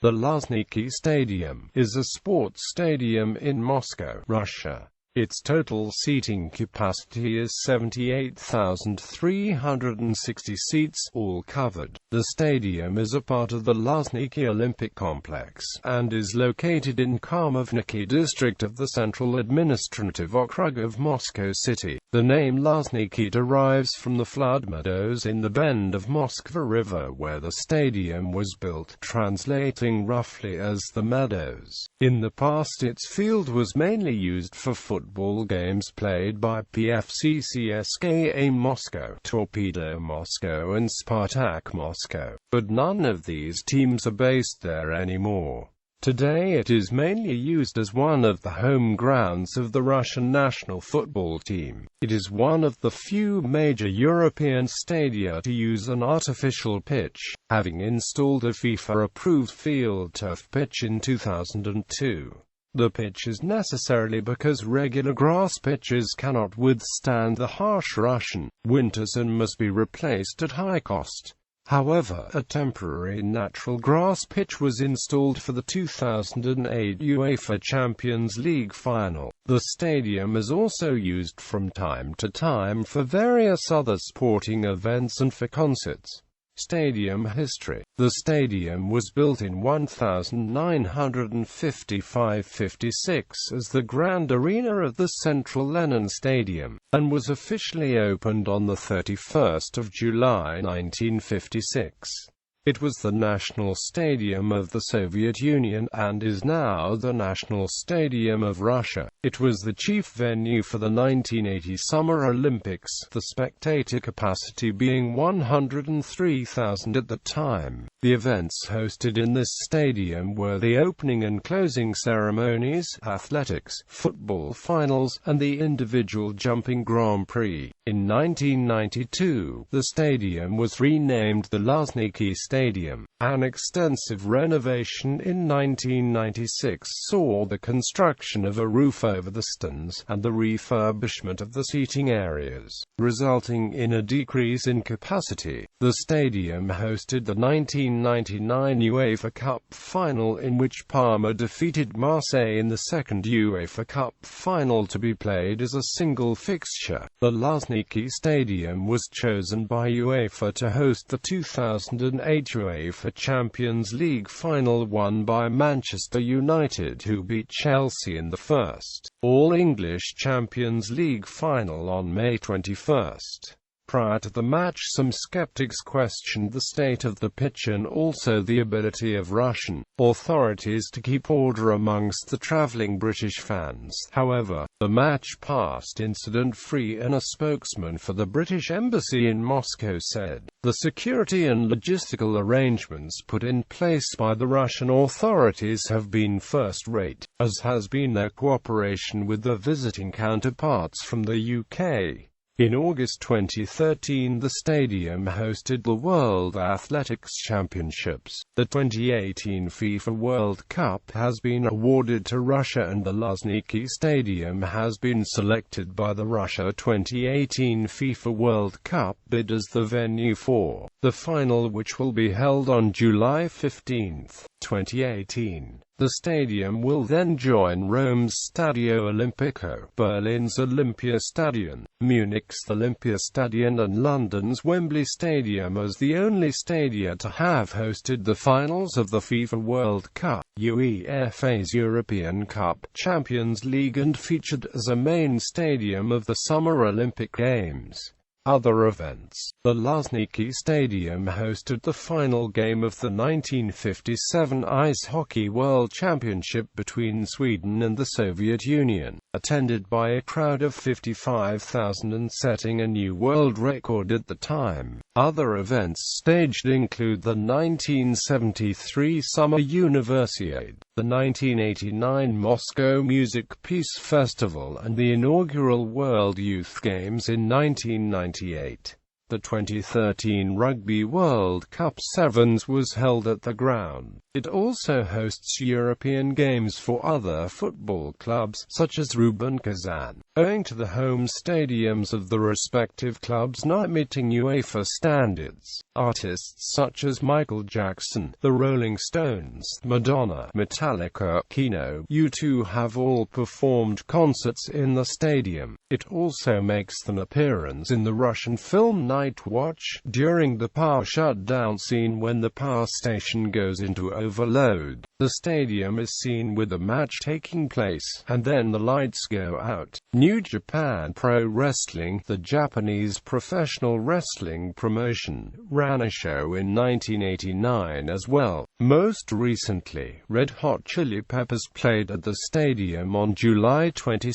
The Luzhniki Stadium is a sports stadium in Moscow, Russia. Its total seating capacity is 78,360 seats, all covered. The stadium is a part of the Luzhniki Olympic Complex, and is located in Khamovniki District of the Central Administrative Okrug of Moscow City. The name Luzhniki derives from the flood meadows in the bend of Moskva River where the stadium was built, translating roughly as the Meadows. In the past its field was mainly used for football games played by PFC CSKA Moscow, Torpedo Moscow and Spartak Moscow, but none of these teams are based there anymore. Today it is mainly used as one of the home grounds of the Russian national football team. It is one of the few major European stadia to use an artificial pitch, having installed a FIFA-approved field turf pitch in 2002. The pitch is necessary because regular grass pitches cannot withstand the harsh Russian winters and must be replaced at high cost. However, a temporary natural grass pitch was installed for the 2008 UEFA Champions League final. The stadium is also used from time to time for various other sporting events and for concerts. Stadium history. The stadium was built in 1955–56 as the Grand Arena of the Central Lenin Stadium, and was officially opened on 31 July 1956. It was the national stadium of the Soviet Union, and is now the national stadium of Russia. It was the chief venue for the 1980 Summer Olympics, the spectator capacity being 103,000 at the time. The events hosted in this stadium were the opening and closing ceremonies, athletics, football finals, and the individual jumping Grand Prix. In 1992, the stadium was renamed the Luzhniki Stadium. An extensive renovation in 1996 saw the construction of a roof over the stands, and the refurbishment of the seating areas, resulting in a decrease in capacity. The stadium hosted the 1999 UEFA Cup final, in which Parma defeated Marseille in the second UEFA Cup final to be played as a single fixture. The Luzhniki Stadium was chosen by UEFA to host the 2008 UEFA Champions League final, won by Manchester United, who beat Chelsea in the first All-English Champions League final on May 21. Prior to the match, some skeptics questioned the state of the pitch and also the ability of Russian authorities to keep order amongst the travelling British fans. However, the match passed incident-free, and a spokesman for the British Embassy in Moscow said, "The security and logistical arrangements put in place by the Russian authorities have been first-rate, as has been their cooperation with their visiting counterparts from the UK." In August 2013, the stadium hosted the World Athletics Championships. The 2018 FIFA World Cup has been awarded to Russia, and the Luzhniki Stadium has been selected by the Russia 2018 FIFA World Cup bid as the venue for the final, which will be held on July 15, 2018. The stadium will then join Rome's Stadio Olimpico, Berlin's Olympiastadion, Munich's Olympiastadion, and London's Wembley Stadium as the only stadia to have hosted the finals of the FIFA World Cup, UEFA's European Cup, Champions League, and featured as a main stadium of the Summer Olympic Games. Other events. The Luzhniki Stadium hosted the final game of the 1957 Ice Hockey World Championship between Sweden and the Soviet Union, attended by a crowd of 55,000 and setting a new world record at the time. Other events staged include the 1973 Summer Universiade, the 1989 Moscow Music Peace Festival, and the inaugural World Youth Games in 1998. The 2013 Rugby World Cup Sevens was held at the ground. It also hosts European games for other football clubs, such as Rubin Kazan. owing to the home stadiums of the respective clubs not meeting UEFA standards. Artists such as Michael Jackson, the Rolling Stones, Madonna, Metallica, Kino, U2 have all performed concerts in the stadium. It also makes an appearance in the Russian film Night Watch, during the power shutdown scene when the power station goes into overload. The stadium is seen with the match taking place, and then the lights go out. New Japan Pro Wrestling, the Japanese professional wrestling promotion, ran a show in 1989 as well. Most recently, Red Hot Chili Peppers played at the stadium on July 22,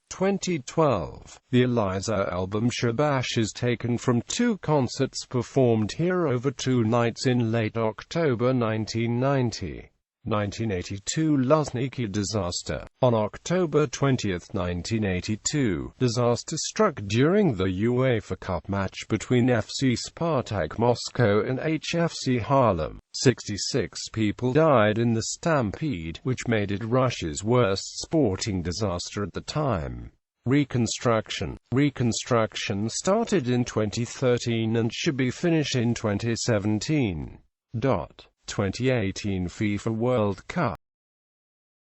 2012. The Eliza album Shabash is taken from 2 concerts performed here over 2 nights in late October 1990. 1982 Luzhniki disaster. On October 20, 1982, disaster struck during the UEFA Cup match between FC Spartak Moscow and HFC Harlem. 66 people died in the stampede, which made it Russia's worst sporting disaster at the time. Reconstruction started in 2013 and should be finished in 2017. 2018 FIFA World Cup